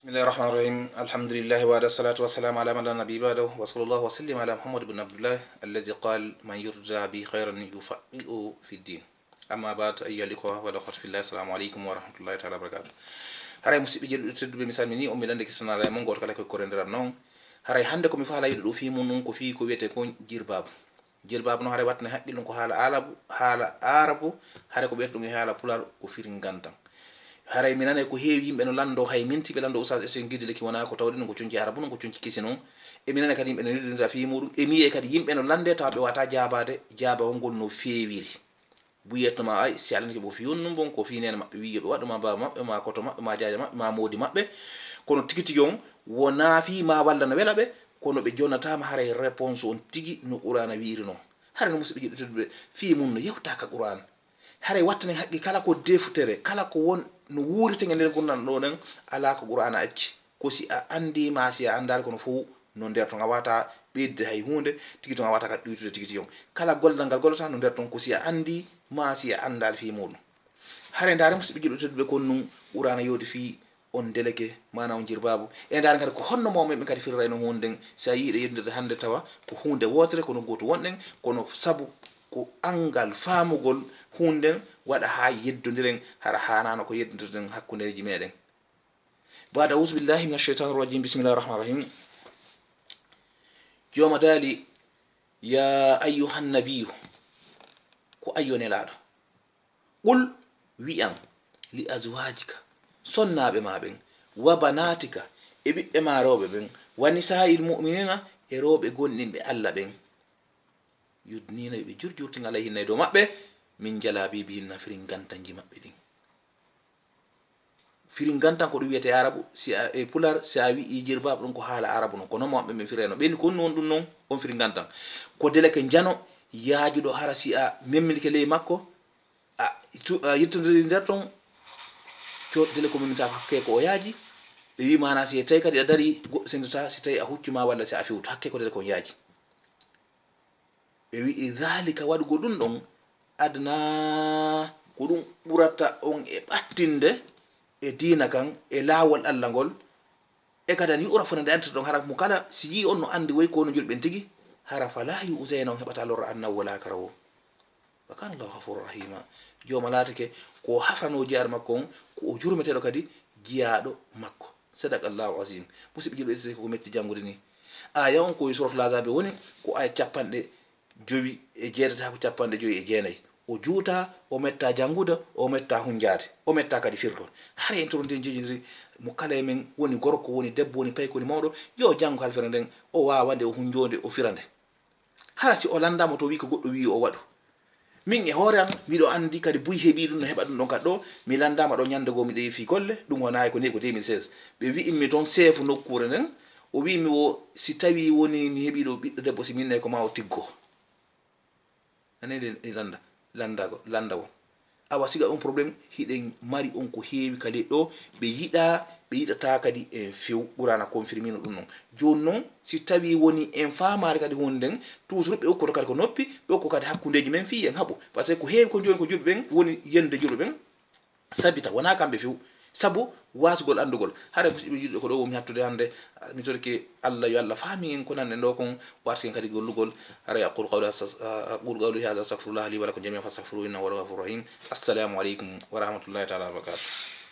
بسم الله الرحمن الرحيم الحمد لله وعلى الصلاة والسلام على من لا نبي بعده وصلى الله وسلم على محمد بن عبد الله الذي قال من يرجى به خيرا يفقهه في الدين أما بعد أيها الإخوة والأخوات في الله السلام عليكم ورحمة الله تعالى وبركاته haray musidɓe jeɗuɗe tedduɓe mi salmini on mi lande kisanaɗa e mon goto kala koye korediral noon haray hande komi faala yiɗo ɗo fi mum ɗum ko fi ko wiyete ko jilbabu noon haray wattane haqqil ɗum ko haala arabu haray ko ɓeyta ɗum e haala pular ko firingantan haray mi nanay ko heewi yimɓe no lando hay minti ɓe lando usage esen guide leki wona ko tawde ɗum ko conci arabu noon ko conci kisi noon e mi nanay kadi yimɓe no nirɗinta fi muɗum e mi yiye kadi yimɓe no lande tawa ɓe wata jabade jabawol ngol no feewiri buyetnoma ay si alani ko fi yonnum bon ko fi nene maɓɓe wi yoɓe waɗuma baba maɓɓe ma koto maɓɓe ma jaja maɓɓe ma modi maɓɓe kono tigi tigi on wona fi ma walla no wela ɓe kono ɓe jonnatama haray réponse on tigi no qur'ana wiiri noon haray no musidɓe jiɗɗo tedduɓe fi mum no yewtaka qur'an haray wattane haqqi kala ko deftere kala ko won no wuurite e nder gurdam ɗo nen ala ko qur'ana acci ko si a andi ma si a andari kono fof no nder ton a wata ɓeydde hay hunde tigi ton a wata kadi ɗuytude tigi tigi on kala gollal ngal gollata no nder ton ko si a andi ma si a andal fi muɗum haray ndaare musidɓe jiɗɗo tedduɓe kon nun qur'ana yodi fi on deleke mana on jirbabu e ndaare kadi ko honno mawɓe kadi firrayno hunde nden si a yiiɗe yeddirde hande tawa ko hunde wotere kono goto wonɗen kono sabu ko angal famugol hunden waɗa ha yeddodiren hara hanano ko yeddodirden hakkudeji meɗen bada auzu billahi min ashaitan rajim bismillahi rahmani rahim joma daali ya ayyuhan nabiyu ko ayyonelaɗo qul wi'an li azwajika sonnaɓe ma ɓen wa banatika e ɓiɓɓe ma rewɓe ɓen wa nisa'il mu'minina e rewɓe gonɗinɓe Allah ɓen yudnina ɓe jurjurtin alayhinna e dow maɓɓe min jalabibihinna firingantanji maɓɓe ɗin firingantan ko ɗum wiyete arabu si a e pular si a wi'i jirbabu ɗum ko haala arabu noon ko noon maɓɓe ɓe fireno ɓenni ko non ɗum noon on firingantan ko deleke jano yaajuɗo hara si a memmilike ley makko a yittodiri nder ton dele ko memmita hakke ko o yaaji ɓe wi mana si tawi kadi a dari goɗɗo sendata si tawi a huccuma walla si a fiwto hakke ko dele kon yaaji ɓe wi'i dhalika waɗugo ɗum ɗon adna ko ɗum ɓurata on e ɓattinde e diina kan e laawol Allah ngol e kadi an yu'ra fonande antata ɗon hara mo kala si yi on no andi woy ko no julɓen tigi hara fala yu'zayna on heɓata lorra annahu wala karawo wa kana Allahu ghafurur rahima joma laatake ko hafrano jiyar makko on ko o jurmeteɗo kadi jiyaɗo makko sadaqallahu azim musidɓe jiɗo ɗe ko metti jangude ni aya on koye suratul azabe woni ko aya 97 ko 59 o juuta o metta jangude o metta hunjade o metta kadi firton hara en toron den jejidiri mo kala men woni gorko woni debbo woni payko woni mawɗo yo jango halfere nden o wawande o hunjode o firande hara si o landama to wi ko goɗɗo wi o waɗu min e hoore am miɗo andi kadi buy heeɓi ɗum no heɓa ɗum ɗon kadi ɗo mi landama ɗo ñande goo miɗo yeefi golle ɗum wonayi ko ni ko 2016 ɓe wi'inmi toon chef nokkure nden o wimi o si tawi woni mi heeɓi ɗo ɓiɗɗo debbo si minne ko ma o tiggo anede landa o awa siga on probléme hiɗen mari on ko heewi kadi ɗo ɓe yiɗata kadi en few ɓurana confirmino ɗum noon joni noon si tawi woni en famare kadi hunde nden toujours ɓe okkoto kadi ko noppi ɓe okko kadi hakkudeji men fi en haaɓo par ce que ko heewi ko joni ko julɓe ɓen woni yende julɓe ɓen sabita wona kamɓe few sabu wasugol andugol hara musidɓe jiɗɗo ko ɗo womi hattude hande mi torki Allah yo Allah faami en ko nanɗen ɗo kon warti en kadi gollugol hara yaqul qawli hadha astaghfirullah li wa lakum jami'an fastaghfiruhu innahu huwal ghafurur rahim assalamu aleykum wa rahmatullahi taala wa barakatuh